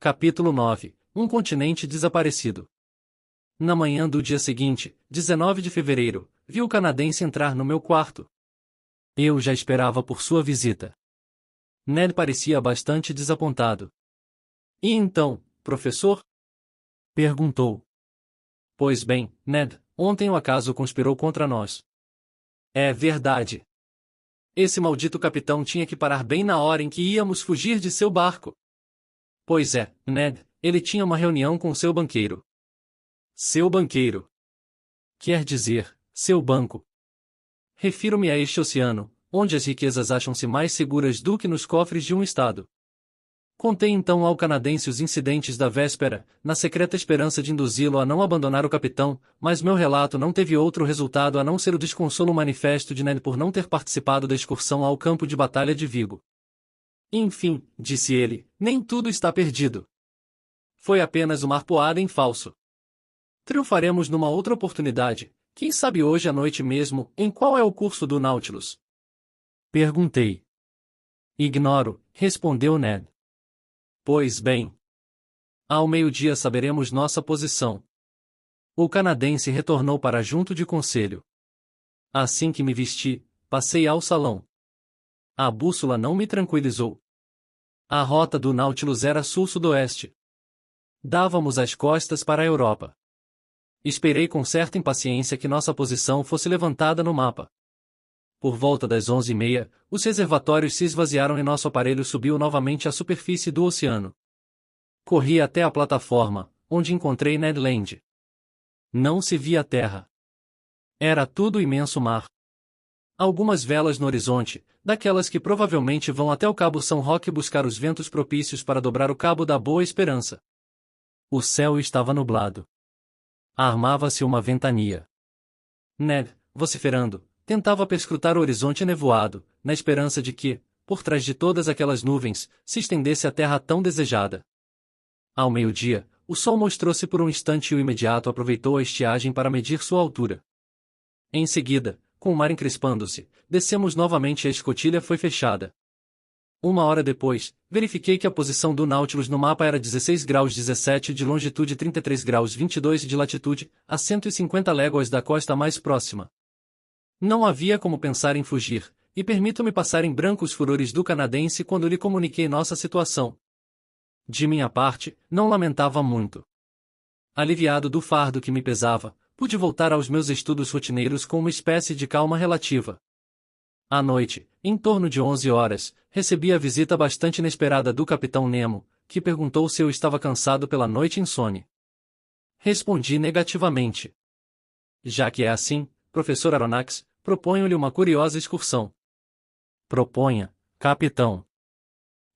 Capítulo 9. Um continente desaparecido. Na manhã do dia seguinte, 19 de fevereiro, vi o canadense entrar no meu quarto. Eu já esperava por sua visita. Ned parecia bastante desapontado. E então, professor? Perguntou. Pois bem, Ned, ontem o acaso conspirou contra nós. É verdade. Esse maldito capitão tinha que parar bem na hora em que íamos fugir de seu barco. Pois é, Ned, ele tinha uma reunião com seu banqueiro. Seu banqueiro. Quer dizer, seu banco. Refiro-me a este oceano, onde as riquezas acham-se mais seguras do que nos cofres de um estado. Contei então ao canadense os incidentes da véspera, na secreta esperança de induzi-lo a não abandonar o capitão, mas meu relato não teve outro resultado a não ser o desconsolo manifesto de Ned por não ter participado da excursão ao campo de batalha de Vigo. Enfim, disse ele, nem tudo está perdido. Foi apenas uma arpoada em falso. Triunfaremos numa outra oportunidade, quem sabe hoje à noite mesmo, em qual é o curso do Nautilus? Perguntei. Ignoro, respondeu Ned. Pois bem. Ao meio-dia saberemos nossa posição. O canadense retornou para junto de conselho. Assim que me vesti, passei ao salão. A bússola não me tranquilizou. A rota do Nautilus era sul-sudoeste. Dávamos as costas para a Europa. Esperei com certa impaciência que nossa posição fosse levantada no mapa. Por volta das 11h30, os reservatórios se esvaziaram e nosso aparelho subiu novamente à superfície do oceano. Corri até a plataforma, onde encontrei Ned Land. Não se via terra. Era tudo imenso mar. Algumas velas no horizonte, daquelas que provavelmente vão até o Cabo São Roque buscar os ventos propícios para dobrar o Cabo da Boa Esperança. O céu estava nublado. Armava-se uma ventania. Ned, vociferando, tentava perscrutar o horizonte nevoado, na esperança de que, por trás de todas aquelas nuvens, se estendesse a terra tão desejada. Ao meio-dia, o sol mostrou-se por um instante e o imediato aproveitou a estiagem para medir sua altura. Em seguida, com o mar encrespando-se, descemos novamente e a escotilha foi fechada. Uma hora depois, verifiquei que a posição do Nautilus no mapa era 16 graus 17 de longitude e 33 graus 22 de latitude, a 150 léguas da costa mais próxima. Não havia como pensar em fugir, e permito-me passar em branco os furores do canadense quando lhe comuniquei nossa situação. De minha parte, não lamentava muito. Aliviado do fardo que me pesava, pude voltar aos meus estudos rotineiros com uma espécie de calma relativa. À noite, em torno de 11 horas, recebi a visita bastante inesperada do capitão Nemo, que perguntou se eu estava cansado pela noite insone. Respondi negativamente. Já que é assim, professor Aronnax, proponho-lhe uma curiosa excursão. Proponha, capitão.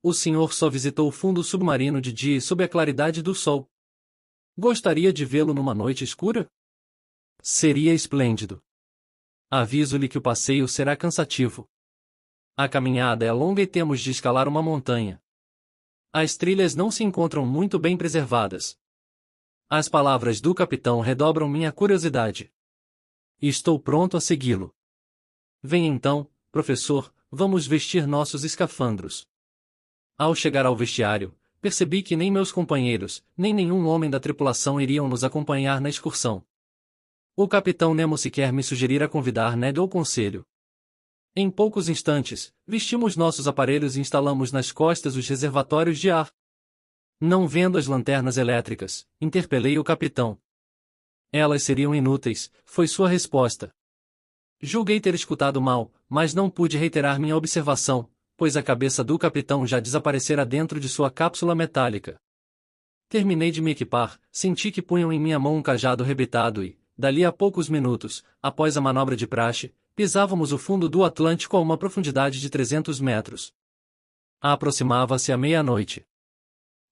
O senhor só visitou o fundo submarino de dia e sob a claridade do sol. Gostaria de vê-lo numa noite escura? Seria esplêndido. Aviso-lhe que o passeio será cansativo. A caminhada é longa e temos de escalar uma montanha. As trilhas não se encontram muito bem preservadas. As palavras do capitão redobram minha curiosidade. Estou pronto a segui-lo. Venha então, professor, vamos vestir nossos escafandros. Ao chegar ao vestiário, percebi que nem meus companheiros, nem nenhum homem da tripulação iriam nos acompanhar na excursão. O capitão Nemo sequer me sugerira convidar Ned ao conselho. Em poucos instantes, vestimos nossos aparelhos e instalamos nas costas os reservatórios de ar. Não vendo as lanternas elétricas, interpelei o capitão. Elas seriam inúteis, foi sua resposta. Julguei ter escutado mal, mas não pude reiterar minha observação, pois a cabeça do capitão já desaparecera dentro de sua cápsula metálica. Terminei de me equipar, senti que punham em minha mão um cajado rebitado e, dali a poucos minutos, após a manobra de praxe, pisávamos o fundo do Atlântico a uma profundidade de 300 metros. Aproximava-se a meia-noite.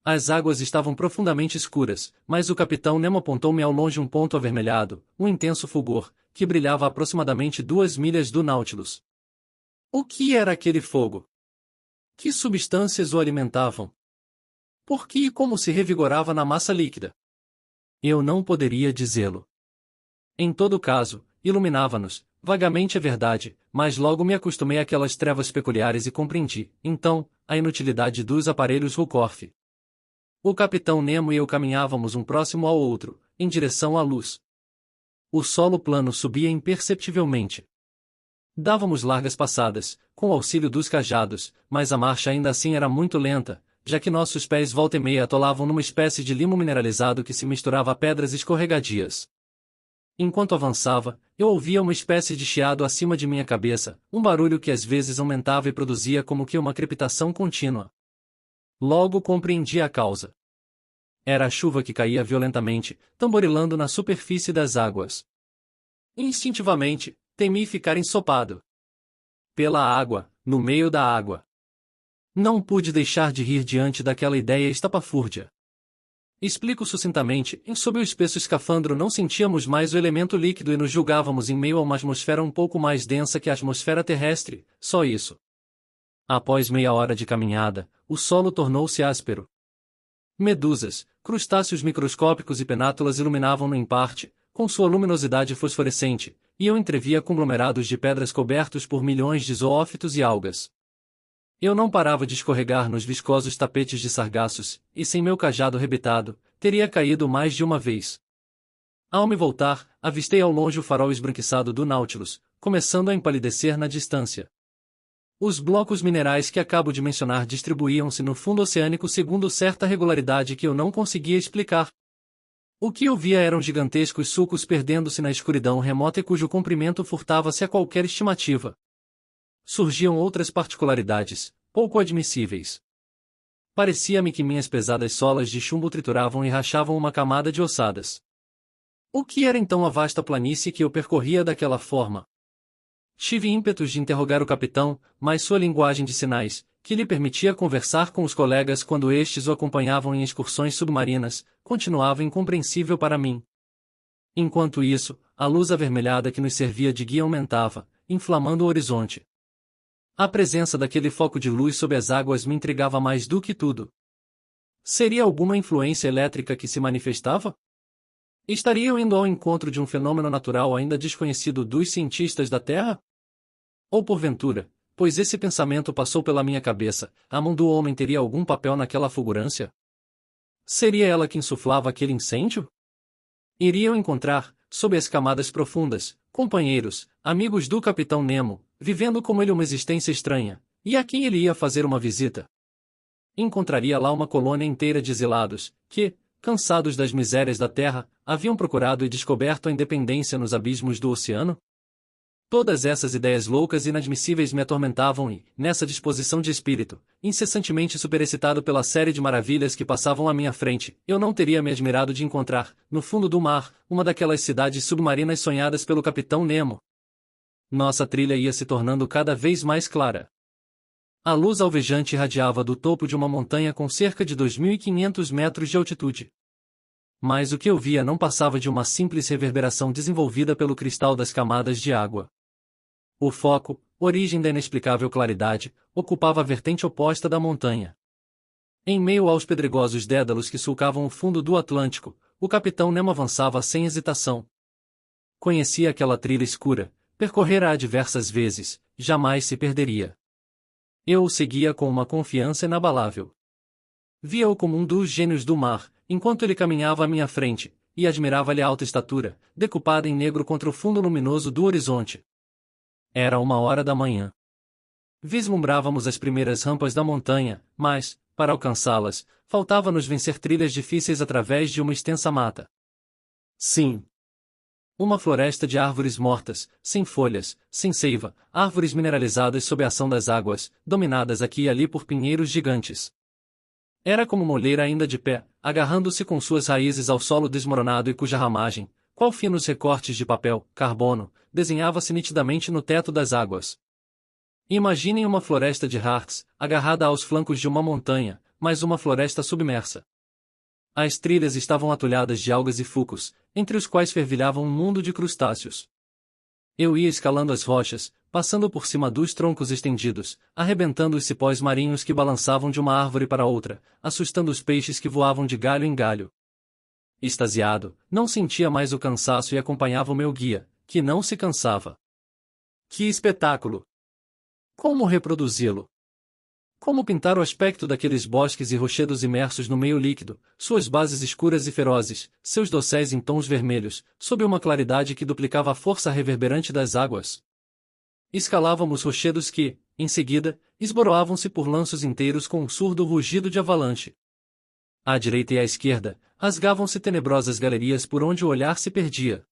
As águas estavam profundamente escuras, mas o capitão Nemo apontou-me ao longe um ponto avermelhado, um intenso fulgor, que brilhava a aproximadamente 2 milhas do Nautilus. O que era aquele fogo? Que substâncias o alimentavam? Por que e como se revigorava na massa líquida? Eu não poderia dizê-lo. Em todo caso, iluminava-nos, vagamente é verdade, mas logo me acostumei àquelas trevas peculiares e compreendi, então, a inutilidade dos aparelhos Ruhmkorff. O capitão Nemo e eu caminhávamos um próximo ao outro, em direção à luz. O solo plano subia imperceptivelmente. Dávamos largas passadas, com o auxílio dos cajados, mas a marcha ainda assim era muito lenta, já que nossos pés volta e meia atolavam numa espécie de limo mineralizado que se misturava a pedras escorregadias. Enquanto avançava, eu ouvia uma espécie de chiado acima de minha cabeça, um barulho que às vezes aumentava e produzia como que uma crepitação contínua. Logo compreendi a causa. Era a chuva que caía violentamente, tamborilando na superfície das águas. Instintivamente, temi ficar ensopado pela água, no meio da água. Não pude deixar de rir diante daquela ideia estapafúrdia. Explico sucintamente, sob o espesso escafandro não sentíamos mais o elemento líquido e nos julgávamos em meio a uma atmosfera um pouco mais densa que a atmosfera terrestre, só isso. Após meia hora de caminhada, o solo tornou-se áspero. Medusas, crustáceos microscópicos e penátulas iluminavam-no em parte, com sua luminosidade fosforescente, e eu entrevia conglomerados de pedras cobertos por milhões de zoófitos e algas. Eu não parava de escorregar nos viscosos tapetes de sargassos, e sem meu cajado rebitado, teria caído mais de uma vez. Ao me voltar, avistei ao longe o farol esbranquiçado do Nautilus, começando a empalidecer na distância. Os blocos minerais que acabo de mencionar distribuíam-se no fundo oceânico segundo certa regularidade que eu não conseguia explicar. O que eu via eram gigantescos sulcos perdendo-se na escuridão remota e cujo comprimento furtava-se a qualquer estimativa. Surgiam outras particularidades, pouco admissíveis. Parecia-me que minhas pesadas solas de chumbo trituravam e rachavam uma camada de ossadas. O que era então a vasta planície que eu percorria daquela forma? Tive ímpetos de interrogar o capitão, mas sua linguagem de sinais, que lhe permitia conversar com os colegas quando estes o acompanhavam em excursões submarinas, continuava incompreensível para mim. Enquanto isso, a luz avermelhada que nos servia de guia aumentava, inflamando o horizonte. A presença daquele foco de luz sob as águas me intrigava mais do que tudo. Seria alguma influência elétrica que se manifestava? Estaria eu indo ao encontro de um fenômeno natural ainda desconhecido dos cientistas da Terra? Ou porventura, pois esse pensamento passou pela minha cabeça, a mão do homem teria algum papel naquela fulgurância? Seria ela que insuflava aquele incêndio? Iria eu encontrar, sob as camadas profundas, companheiros, amigos do Capitão Nemo, vivendo como ele uma existência estranha, e a quem ele ia fazer uma visita? Encontraria lá uma colônia inteira de exilados, que, cansados das misérias da terra, haviam procurado e descoberto a independência nos abismos do oceano? Todas essas ideias loucas e inadmissíveis me atormentavam e, nessa disposição de espírito, incessantemente superexcitado pela série de maravilhas que passavam à minha frente, eu não teria me admirado de encontrar, no fundo do mar, uma daquelas cidades submarinas sonhadas pelo Capitão Nemo. Nossa trilha ia se tornando cada vez mais clara. A luz alvejante irradiava do topo de uma montanha com cerca de 2.500 metros de altitude. Mas o que eu via não passava de uma simples reverberação desenvolvida pelo cristal das camadas de água. O foco, origem da inexplicável claridade, ocupava a vertente oposta da montanha. Em meio aos pedregosos dédalos que sulcavam o fundo do Atlântico, o Capitão Nemo avançava sem hesitação. Conhecia aquela trilha escura, percorrera-a diversas vezes, jamais se perderia. Eu o seguia com uma confiança inabalável. Via-o como um dos gênios do mar, enquanto ele caminhava à minha frente, e admirava-lhe a alta estatura, decupada em negro contra o fundo luminoso do horizonte. Era 1 hora da manhã. Vislumbrávamos as primeiras rampas da montanha, mas, para alcançá-las, faltava-nos vencer trilhas difíceis através de uma extensa mata. Sim. Uma floresta de árvores mortas, sem folhas, sem seiva, árvores mineralizadas sob a ação das águas, dominadas aqui e ali por pinheiros gigantes. Era como uma olheira ainda de pé, agarrando-se com suas raízes ao solo desmoronado e cuja ramagem, qual finos recortes de papel, carbono, desenhava-se nitidamente no teto das águas. Imaginem uma floresta de Hartz, agarrada aos flancos de uma montanha, mas uma floresta submersa. As trilhas estavam atulhadas de algas e fucos, entre os quais fervilhava um mundo de crustáceos. Eu ia escalando as rochas, passando por cima dos troncos estendidos, arrebentando os cipós marinhos que balançavam de uma árvore para outra, assustando os peixes que voavam de galho em galho. Extasiado, não sentia mais o cansaço e acompanhava o meu guia, que não se cansava. Que espetáculo! Como reproduzi-lo? Como pintar o aspecto daqueles bosques e rochedos imersos no meio líquido, suas bases escuras e ferozes, seus dosséis em tons vermelhos, sob uma claridade que duplicava a força reverberante das águas? Escalávamos rochedos que, em seguida, esboroavam-se por lanços inteiros com um surdo rugido de avalanche. À direita e à esquerda, rasgavam-se tenebrosas galerias por onde o olhar se perdia.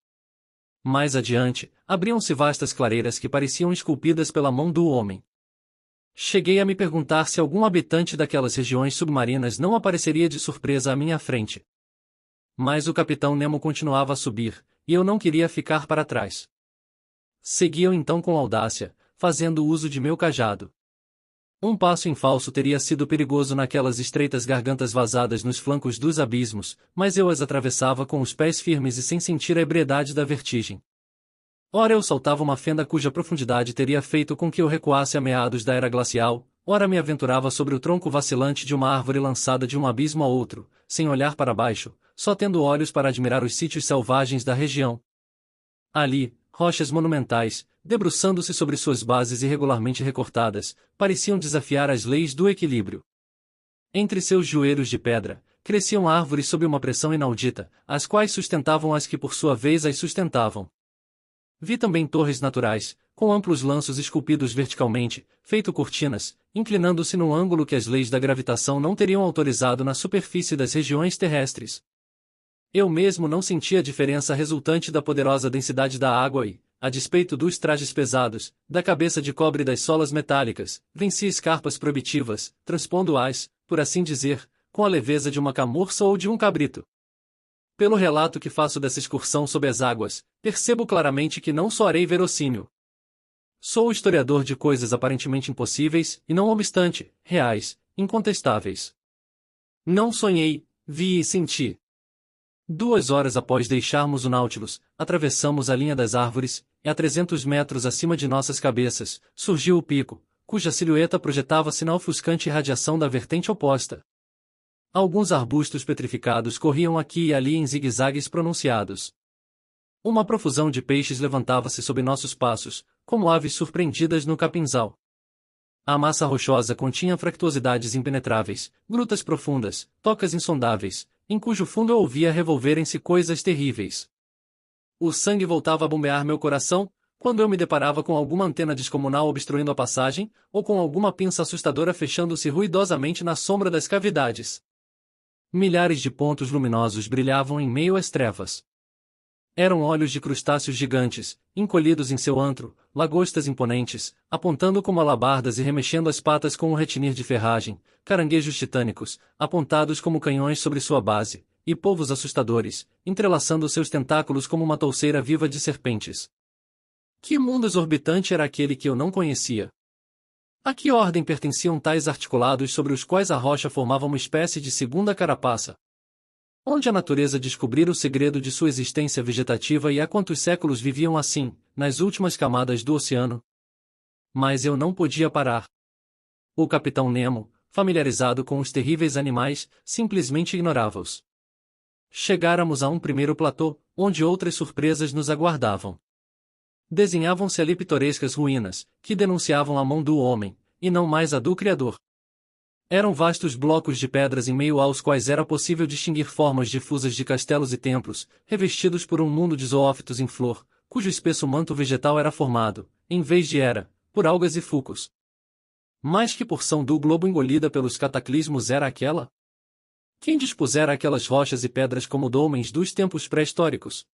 Mais adiante, abriam-se vastas clareiras que pareciam esculpidas pela mão do homem. Cheguei a me perguntar se algum habitante daquelas regiões submarinas não apareceria de surpresa à minha frente. Mas o capitão Nemo continuava a subir, e eu não queria ficar para trás. Segui-o então com audácia, fazendo uso de meu cajado. Um passo em falso teria sido perigoso naquelas estreitas gargantas vazadas nos flancos dos abismos, mas eu as atravessava com os pés firmes e sem sentir a ebriedade da vertigem. Ora eu saltava uma fenda cuja profundidade teria feito com que eu recuasse a meados da era glacial, ora me aventurava sobre o tronco vacilante de uma árvore lançada de um abismo a outro, sem olhar para baixo, só tendo olhos para admirar os sítios selvagens da região. Ali, rochas monumentais, debruçando-se sobre suas bases irregularmente recortadas, pareciam desafiar as leis do equilíbrio. Entre seus joelhos de pedra, cresciam árvores sob uma pressão inaudita, as quais sustentavam as que por sua vez as sustentavam. Vi também torres naturais, com amplos lanços esculpidos verticalmente, feito cortinas, inclinando-se num ângulo que as leis da gravitação não teriam autorizado na superfície das regiões terrestres. Eu mesmo não sentia a diferença resultante da poderosa densidade da água e, a despeito dos trajes pesados, da cabeça de cobre e das solas metálicas, venci escarpas proibitivas, transpondo-as, por assim dizer, com a leveza de uma camurça ou de um cabrito. Pelo relato que faço dessa excursão sob as águas, percebo claramente que não soarei verossímil. Sou historiador de coisas aparentemente impossíveis, e não obstante, reais, incontestáveis. Não sonhei, vi e senti. 2 horas após deixarmos o Nautilus, atravessamos a linha das árvores, e a 300 metros acima de nossas cabeças, surgiu o pico, cuja silhueta projetava-se na ofuscante radiação da vertente oposta. Alguns arbustos petrificados corriam aqui e ali em zigue-zagues pronunciados. Uma profusão de peixes levantava-se sob nossos passos, como aves surpreendidas no capinzal. A massa rochosa continha fractuosidades impenetráveis, grutas profundas, tocas insondáveis, em cujo fundo eu ouvia revolverem-se coisas terríveis. O sangue voltava a bombear meu coração, quando eu me deparava com alguma antena descomunal obstruindo a passagem, ou com alguma pinça assustadora fechando-se ruidosamente na sombra das cavidades. Milhares de pontos luminosos brilhavam em meio às trevas. Eram olhos de crustáceos gigantes, encolhidos em seu antro, lagostas imponentes, apontando como alabardas e remexendo as patas com um retinir de ferragem, caranguejos titânicos, apontados como canhões sobre sua base, e polvos assustadores, entrelaçando seus tentáculos como uma touceira viva de serpentes. Que mundo exorbitante era aquele que eu não conhecia? A que ordem pertenciam tais articulados sobre os quais a rocha formava uma espécie de segunda carapaça? Onde a natureza descobrira o segredo de sua existência vegetativa e há quantos séculos viviam assim, nas últimas camadas do oceano? Mas eu não podia parar. O capitão Nemo, familiarizado com os terríveis animais, simplesmente ignorava-os. Chegáramos a um primeiro platô, onde outras surpresas nos aguardavam. Desenhavam-se ali pitorescas ruínas, que denunciavam a mão do homem, e não mais a do Criador. Eram vastos blocos de pedras em meio aos quais era possível distinguir formas difusas de castelos e templos, revestidos por um mundo de zoófitos em flor, cujo espesso manto vegetal era formado, em vez de era, por algas e fucos. Mas que porção do globo engolida pelos cataclismos era aquela? Quem dispusera aquelas rochas e pedras como dólmens dos tempos pré-históricos?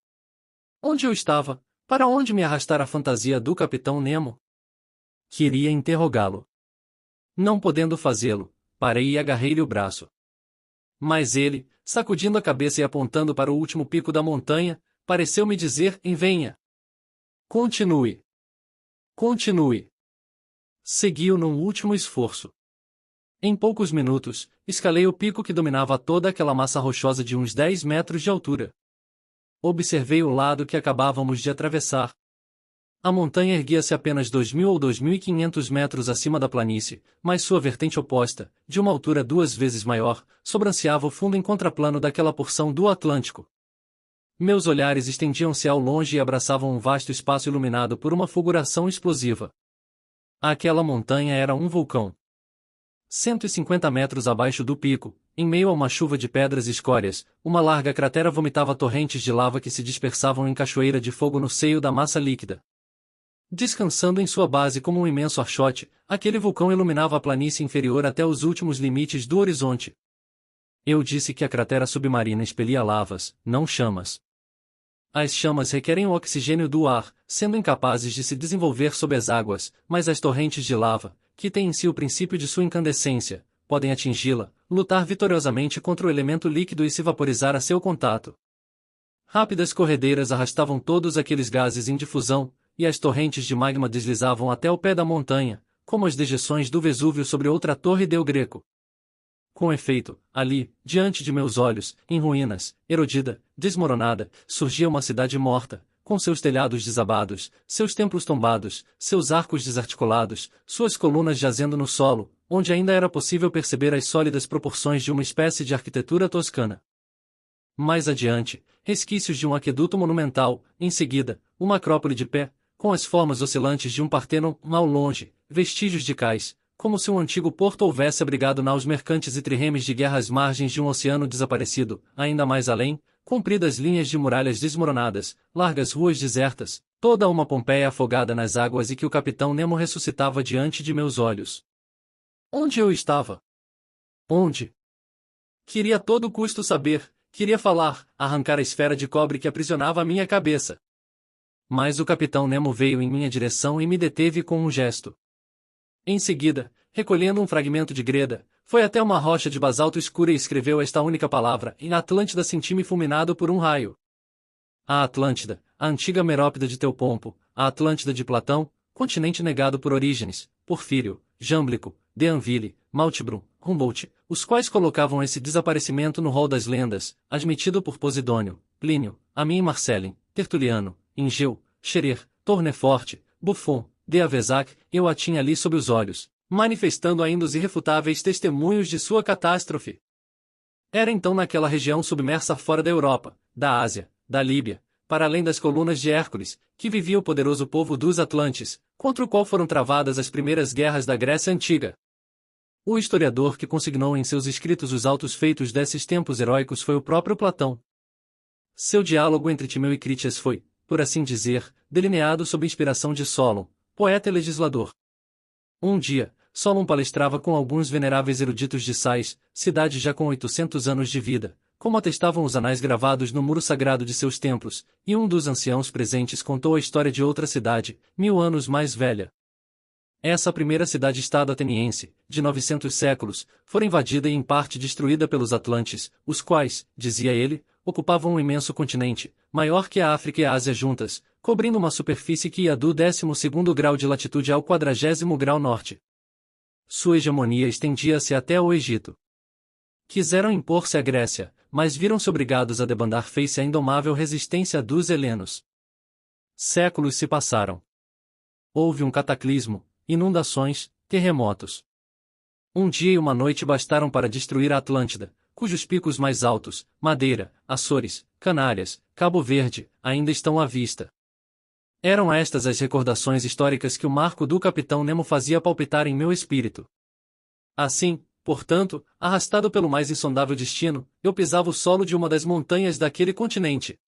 Onde eu estava? Para onde me arrastara a fantasia do capitão Nemo? Queria interrogá-lo. Não podendo fazê-lo, parei e agarrei-lhe o braço. Mas ele, sacudindo a cabeça e apontando para o último pico da montanha, pareceu-me dizer: venha. Continue. Continue. Segui-o num último esforço. Em poucos minutos, escalei o pico que dominava toda aquela massa rochosa de uns 10 metros de altura. Observei o lado que acabávamos de atravessar. A montanha erguia-se apenas 2.000 ou 2.500 metros acima da planície, mas sua vertente oposta, de uma altura 2 vezes maior, sobranceava o fundo em contraplano daquela porção do Atlântico. Meus olhares estendiam-se ao longe e abraçavam um vasto espaço iluminado por uma fulguração explosiva. Aquela montanha era um vulcão. 150 metros abaixo do pico, em meio a uma chuva de pedras e escórias, uma larga cratera vomitava torrentes de lava que se dispersavam em cachoeira de fogo no seio da massa líquida. Descansando em sua base como um imenso archote, aquele vulcão iluminava a planície inferior até os últimos limites do horizonte. Eu disse que a cratera submarina expelia lavas, não chamas. As chamas requerem o oxigênio do ar, sendo incapazes de se desenvolver sob as águas, mas as torrentes de lava, que têm em si o princípio de sua incandescência, podem atingi-la, lutar vitoriosamente contra o elemento líquido e se vaporizar a seu contato. Rápidas corredeiras arrastavam todos aqueles gases em difusão, e as torrentes de magma deslizavam até o pé da montanha, como as dejeções do Vesúvio sobre outra torre del Greco. Com efeito, ali, diante de meus olhos, em ruínas, erodida, desmoronada, surgia uma cidade morta, com seus telhados desabados, seus templos tombados, seus arcos desarticulados, suas colunas jazendo no solo, onde ainda era possível perceber as sólidas proporções de uma espécie de arquitetura toscana. Mais adiante, resquícios de um aqueduto monumental, em seguida, uma acrópole de pé, com as formas oscilantes de um Partenon, ao longe, vestígios de cais, como se um antigo porto houvesse abrigado naus mercantes e trirremes de guerra às margens de um oceano desaparecido, ainda mais além, compridas linhas de muralhas desmoronadas, largas ruas desertas, toda uma Pompeia afogada nas águas e que o capitão Nemo ressuscitava diante de meus olhos. Onde eu estava? Onde? Queria a todo custo saber, queria falar, arrancar a esfera de cobre que aprisionava a minha cabeça. Mas o capitão Nemo veio em minha direção e me deteve com um gesto. Em seguida, recolhendo um fragmento de greda, foi até uma rocha de basalto escura e escreveu esta única palavra, e na Atlântida senti-me fulminado por um raio. A Atlântida, a antiga Merópida de Teopompo, a Atlântida de Platão, continente negado por Orígenes, Porfírio, Jâmblico, D'Anville, Maltbrum, Humboldt, os quais colocavam esse desaparecimento no rol das lendas, admitido por Posidônio, Plínio, Amin e Marcellin, Tertuliano, Ingeu, Scherer, Tournefort, Buffon, de Avezac, eu a tinha ali sob os olhos, manifestando ainda os irrefutáveis testemunhos de sua catástrofe. Era então naquela região submersa fora da Europa, da Ásia, da Líbia, para além das colunas de Hércules, que vivia o poderoso povo dos Atlantes, contra o qual foram travadas as primeiras guerras da Grécia Antiga. O historiador que consignou em seus escritos os autos feitos desses tempos heróicos foi o próprio Platão. Seu diálogo entre Timeu e Crítias foi, por assim dizer, delineado sob inspiração de Solon, poeta e legislador. Um dia, Solon palestrava com alguns veneráveis eruditos de Sais, cidade já com 800 anos de vida, como atestavam os anais gravados no muro sagrado de seus templos, e um dos anciãos presentes contou a história de outra cidade, 1000 anos mais velha. Essa primeira cidade-estado ateniense, de 900 séculos, fora invadida e em parte destruída pelos Atlantes, os quais, dizia ele, ocupavam um imenso continente, maior que a África e a Ásia juntas, cobrindo uma superfície que ia do 12º grau de latitude ao 40º grau norte. Sua hegemonia estendia-se até ao Egito. Quiseram impor-se à Grécia, mas viram-se obrigados a debandar face à indomável resistência dos helenos. Séculos se passaram. Houve um cataclismo, inundações, terremotos. Um dia e uma noite bastaram para destruir a Atlântida, cujos picos mais altos, Madeira, Açores, Canárias, Cabo Verde, ainda estão à vista. Eram estas as recordações históricas que o marco do Capitão Nemo fazia palpitar em meu espírito. Assim, portanto, arrastado pelo mais insondável destino, eu pisava o solo de uma das montanhas daquele continente.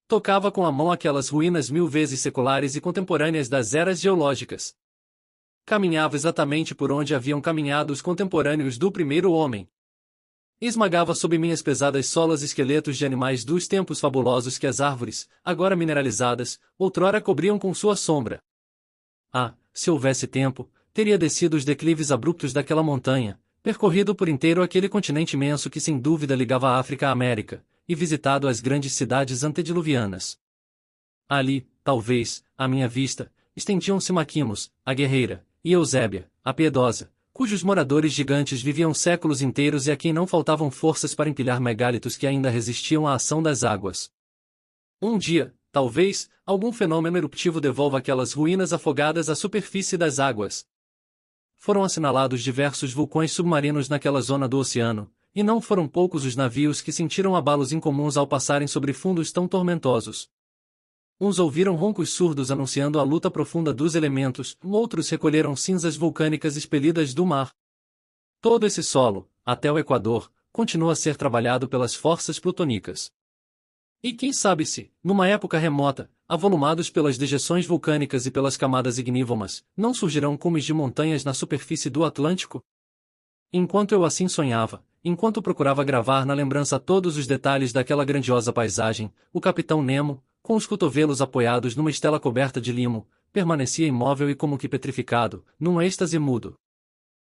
Tocava com a mão aquelas ruínas 1000 vezes seculares e contemporâneas das eras geológicas. Caminhava exatamente por onde haviam caminhado os contemporâneos do primeiro homem. Esmagava sob minhas pesadas solas esqueletos de animais dos tempos fabulosos que as árvores, agora mineralizadas, outrora cobriam com sua sombra. Ah, se houvesse tempo, teria descido os declives abruptos daquela montanha, percorrido por inteiro aquele continente imenso que sem dúvida ligava a África à América, e visitado as grandes cidades antediluvianas. Ali, talvez, à minha vista, estendiam-se Maquimos, a guerreira, e Eusébia, a piedosa, cujos moradores gigantes viviam séculos inteiros e a quem não faltavam forças para empilhar megálitos que ainda resistiam à ação das águas. Um dia, talvez, algum fenômeno eruptivo devolva aquelas ruínas afogadas à superfície das águas. Foram assinalados diversos vulcões submarinos naquela zona do oceano, e não foram poucos os navios que sentiram abalos incomuns ao passarem sobre fundos tão tormentosos. Uns ouviram roncos surdos anunciando a luta profunda dos elementos, outros recolheram cinzas vulcânicas expelidas do mar. Todo esse solo, até o Equador, continua a ser trabalhado pelas forças plutônicas. E quem sabe se, numa época remota, avolumados pelas dejeções vulcânicas e pelas camadas ignívomas, não surgirão cumes de montanhas na superfície do Atlântico? Enquanto eu assim sonhava, enquanto procurava gravar na lembrança todos os detalhes daquela grandiosa paisagem, o capitão Nemo, com os cotovelos apoiados numa estela coberta de limo, permanecia imóvel e como que petrificado, num êxtase mudo.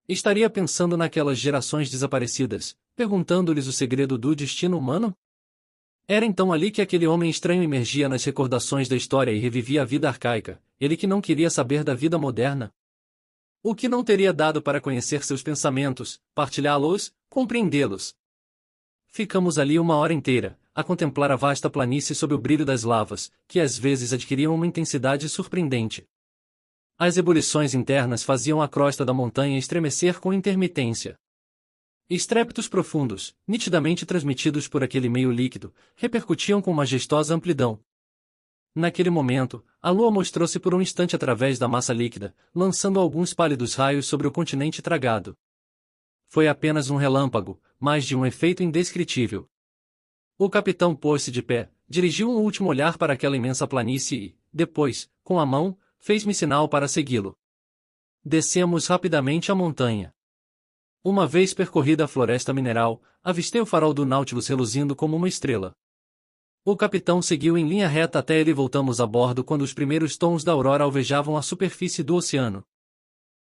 Estaria pensando naquelas gerações desaparecidas, perguntando-lhes o segredo do destino humano? Era então ali que aquele homem estranho emergia nas recordações da história e revivia a vida arcaica, ele que não queria saber da vida moderna. O que não teria dado para conhecer seus pensamentos, partilhá-los, compreendê-los. Ficamos ali uma hora inteira, a contemplar a vasta planície sob o brilho das lavas, que às vezes adquiriam uma intensidade surpreendente. As ebulições internas faziam a crosta da montanha estremecer com intermitência. Estrépitos profundos, nitidamente transmitidos por aquele meio líquido, repercutiam com majestosa amplidão. Naquele momento, a lua mostrou-se por um instante através da massa líquida, lançando alguns pálidos raios sobre o continente tragado. Foi apenas um relâmpago, mas de um efeito indescritível. O capitão pôs-se de pé, dirigiu um último olhar para aquela imensa planície e, depois, com a mão, fez-me sinal para segui-lo. Descemos rapidamente a montanha. Uma vez percorrida a floresta mineral, avistei o farol do Nautilus reluzindo como uma estrela. O capitão seguiu em linha reta até ele e voltamos a bordo quando os primeiros tons da aurora alvejavam a superfície do oceano.